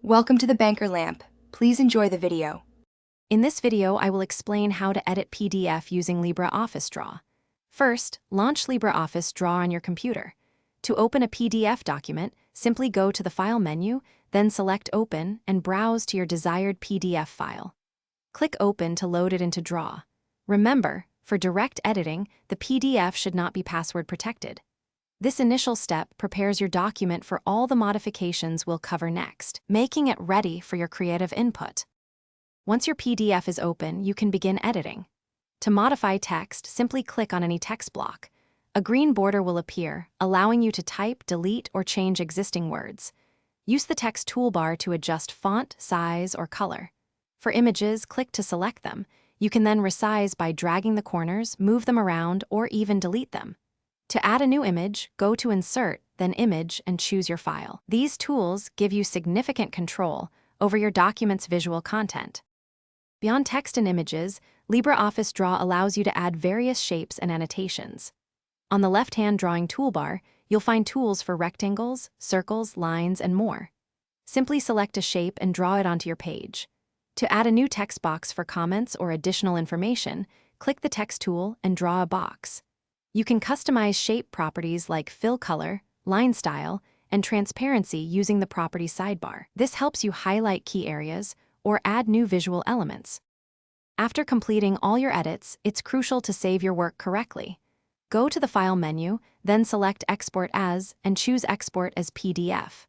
Welcome to the Banker Lamp. Please enjoy the video. In this video, I will explain how to edit PDF using LibreOffice Draw. First, launch LibreOffice Draw on your computer. To open a PDF document, simply go to the File menu, then select Open and browse to your desired PDF file. Click Open to load it into Draw. Remember, for direct editing, the PDF should not be password protected. This initial step prepares your document for all the modifications we'll cover next, making it ready for your creative input. Once your PDF is open, you can begin editing. To modify text, simply click on any text block. A green border will appear, allowing you to type, delete, or change existing words. Use the text toolbar to adjust font, size, or color. For images, click to select them. You can then resize by dragging the corners, move them around, or even delete them. To add a new image, go to Insert, then Image, and choose your file. These tools give you significant control over your document's visual content. Beyond text and images, LibreOffice Draw allows you to add various shapes and annotations. On the left-hand drawing toolbar, you'll find tools for rectangles, circles, lines, and more. Simply select a shape and draw it onto your page. To add a new text box for comments or additional information, click the text tool and draw a box. You can customize shape properties like fill color, line style, and transparency using the Properties sidebar. This helps you highlight key areas or add new visual elements. After completing all your edits, it's crucial to save your work correctly. Go to the File menu, then select Export As and choose Export as PDF.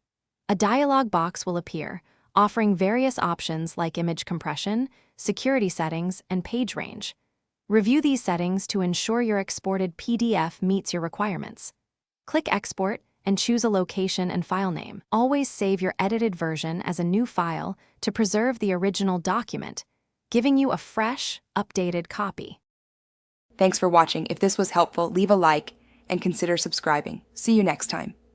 A dialog box will appear, offering various options like image compression, security settings, and page range. Review these settings to ensure your exported PDF meets your requirements. Click Export and choose a location and file name. Always save your edited version as a new file to preserve the original document, giving you a fresh, updated copy. Thanks for watching. If this was helpful, leave a like and consider subscribing. See you next time.